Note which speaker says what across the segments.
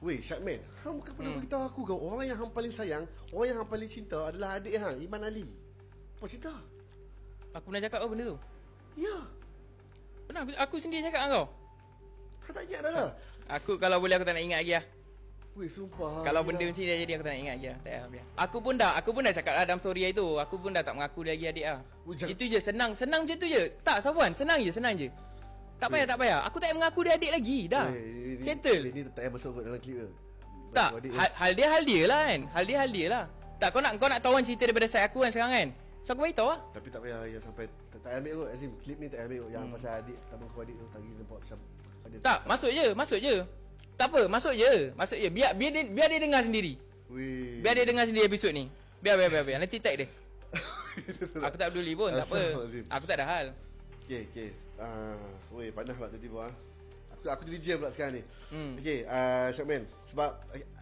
Speaker 1: Weh, Syakman, hang bukan pernah beritahu aku kau orang yang hang paling sayang, orang yang hang paling cinta adalah adik hang, Iman Ali. Apa cerita?
Speaker 2: Aku pernah cakap kau benda tu?
Speaker 1: Ya.
Speaker 2: Pernah aku sendiri cakap dengan kau.
Speaker 1: Hang tak ingat dah lah.
Speaker 2: Aku kalau boleh aku tak nak ingat lagi lah.
Speaker 1: Weh, sumpah.
Speaker 2: Kalau benda macam ni dah jadi aku tak nak ingat lagi lah. Tak payah, biar. Aku pun dah cakap lah dalam story itu. Aku pun dah tak mengaku lagi adik lah. Itu je, senang macam tu je. Tak, Safwan, senang je. Tak payah. Aku tak payah mengaku dia adik lagi. Dah. Settle.
Speaker 1: Ini tak payah masuk dalam klip ke?
Speaker 2: Tak, hal dia lah kan. Hal dia lah. Tak, kau nak tahu kan cerita daripada side aku kan sekarang kan. So aku beritahu lah.
Speaker 1: Tapi tak payah yang sampai tak ambil kot Azim. Klip ni tak ambil kot. Yang pasal adik, teman kau adik tu tadi nampak macam
Speaker 2: tak, masuk je. Tak apa, masuk je. Biar dia dengar sendiri.
Speaker 1: Weh.
Speaker 2: Biar dia dengar sendiri episod ni. Biar. Nanti tag dia. Aku tak peduli pun, tak apa. Aku tak ada hal.
Speaker 1: Okay. Weh, panas pula tiba-tiba. Aku jadi jam pula sekarang ni. Okay, Syakman. Sebab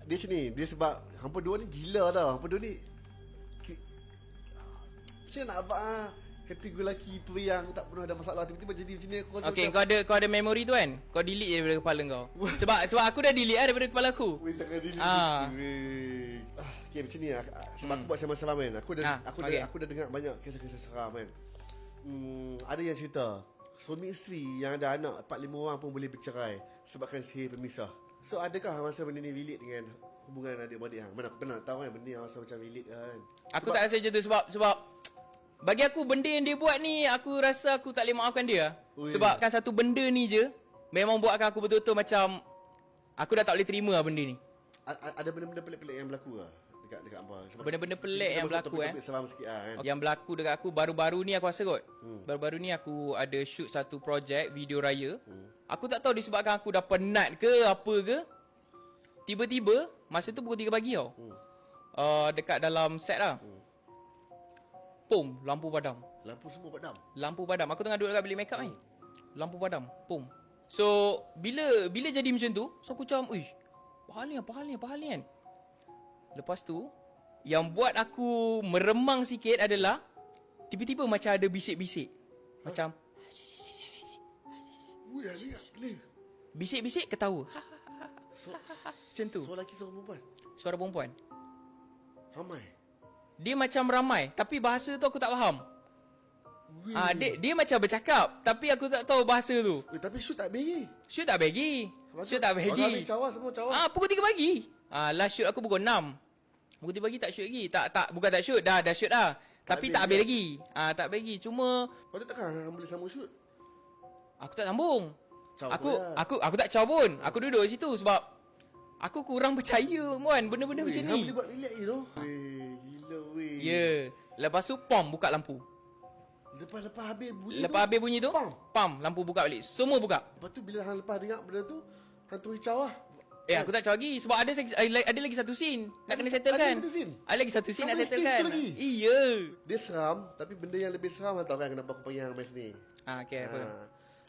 Speaker 1: dia macam ni. Dia sebab hampa dua ni gila tau. Hampa dua ni macam nak abang kategori lelaki periang tak pernah ada masalah tiba-tiba jadi macam ni. Aku rasa
Speaker 2: okay, kau ada memori tu kan. Kau delete daripada kepala kau. Sebab aku dah delete daripada kepala aku.
Speaker 1: Weh, jangan delete. Okay, macam ni sebab aku buat sama-sama kan. Aku dah dengar banyak kisah-kisah seram kan. Ada yang cerita suami isteri yang ada anak 4-5 orang pun boleh bercerai sebabkan sihir pemisah. So adakah masa benda ni relate dengan hubungan adik-beradik hang? Mana aku pernah tahu kan benda yang masa macam relate kan.
Speaker 2: Aku tak rasa macam tu sebab bagi aku benda yang dia buat ni aku rasa aku tak boleh maafkan dia. Sebabkan satu benda ni je memang buatkan aku betul-betul macam aku dah tak boleh terima lah benda ni.
Speaker 1: Ada benda-benda pelik-pelik yang berlaku lah dekat apa?
Speaker 2: Benda-benda pelik yang berlaku
Speaker 1: seram sikit kan.
Speaker 2: Yang berlaku dekat aku baru-baru ni aku rasa kot. Baru-baru ni aku ada shoot satu projek video raya. Aku tak tahu disebabkan aku dah penat ke apa ke. Tiba-tiba masa tu pukul 3 pagi tau. Dekat dalam set lah. Pum, lampu padam. Lampu padam. Aku tengah duduk dekat bilik makeup ni. Lampu padam. Pum. So bila jadi macam tu, so aku macam, "Uish, apa hal ni kan?" Lepas tu yang buat aku meremang sikit adalah tiba-tiba macam ada bisik-bisik. Macam bisik-bisik ketawa. Macam tu.
Speaker 1: Suara lelaki, suara perempuan.
Speaker 2: Suara perempuan.
Speaker 1: Ramai.
Speaker 2: Dia macam ramai tapi bahasa tu aku tak faham. Dia macam bercakap tapi aku tak tahu bahasa tu.
Speaker 1: Tapi shoot tak bagi.
Speaker 2: Shoot tak bagi.
Speaker 1: Orang cawa semua cawa.
Speaker 2: Pukul 3 pagi. Last shoot aku pukul 6. Pukul 3 pagi tak shoot lagi. Bukan tak shoot, dah shoot dah. Tapi tak habis lagi. Tak bagi. Cuma
Speaker 1: kau takkan boleh sambung shoot?
Speaker 2: aku tak sambung. Aku tak caw pun. Aku duduk situ sebab aku kurang percaya kan benda-benda macam ni.
Speaker 1: Hang boleh buat relax je tu. Gila weh.
Speaker 2: Ya. Lepas tu buka lampu.
Speaker 1: Lepas
Speaker 2: habis bunyi tu, lampu buka balik. Semua buka.
Speaker 1: Lepas tu bila hang lepas dengar benda tu, hang terus caw lah.
Speaker 2: Aku tak caw lagi sebab ada lagi satu scene nak kena settle kan. Ada lagi satu scene nak settle kan. Iya.
Speaker 1: Dia seram tapi benda yang lebih seram hang tahu kan kenapa aku panggil hang main sini.
Speaker 2: Okey apa?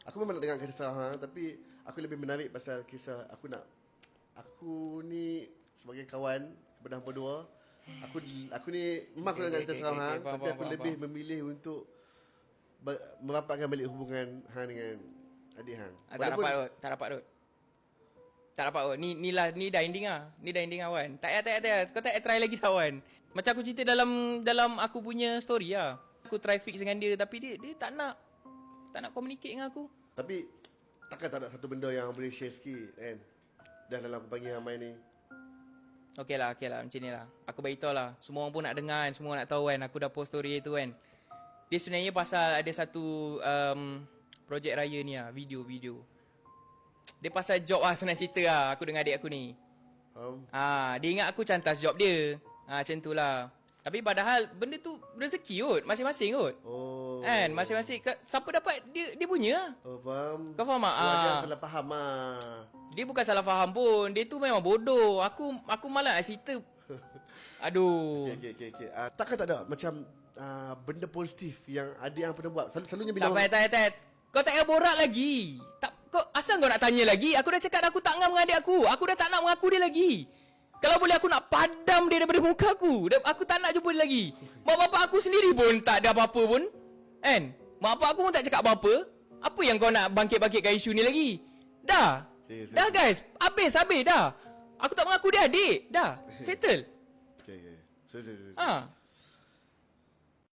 Speaker 1: Aku memang nak dengar kisah seram hang tapi aku lebih menarik pasal kisah aku ni sebagai kawan kepada hangpa dua. Aku ni memang aku nak dengar kisah seram hang tapi aku lebih memilih untuk merapatkan balik hubungan hang dengan adik hang.
Speaker 2: Tak dapat kot. Ni dah ending lah. Ni dah ending Wan. Tak payah. Kau tak try lagi dah Wan. Macam aku cerita dalam aku punya story lah. Aku try fix dengan dia tapi dia tak nak communicate dengan aku.
Speaker 1: Tapi takkan tak ada satu benda yang boleh share sikit kan? Dah dalam aku panggil Amai ni.
Speaker 2: Okey lah macam ni lah. Aku beritahu lah. Semua orang pun nak dengar kan. Semua nak tahu kan. Aku dah post story tu kan. Dia sebenarnya pasal ada satu projek raya ni lah. Video. Dia pasal job lah senang cerita lah. Aku dengan adik aku ni. Dia ingat aku cantas job dia. Macam tu lah. Tapi padahal benda tu rezeki kot. Masing-masing kot. Kan masing-masing. Siapa dapat dia punya.
Speaker 1: Faham.
Speaker 2: Kau faham tak?
Speaker 1: Dia salah faham lah.
Speaker 2: Dia bukan salah faham pun. Dia tu memang bodoh. Aku malas nak cerita. Aduh.
Speaker 1: Okay. Takkan tak ada macam benda positif yang adik yang pernah buat. Selalunya bila
Speaker 2: tak payah. Kau tak payah borak lagi. Kau asal kau nak tanya lagi? Aku dah cakap aku tak ngam dengan adik aku. Aku dah tak nak mengaku dia lagi. Kalau boleh aku nak padam dia daripada muka aku. Aku tak nak jumpa dia lagi. Mak bapak aku sendiri pun tak ada apa-apa pun. Kan? Mak bapak aku pun tak cakap apa-apa. Apa yang kau nak bangkit-bangkitkan isu ni lagi? Dah. Dah guys. Habis dah. Aku tak mengaku dia adik. Dah, settle.
Speaker 1: Okay. So.
Speaker 2: Ha.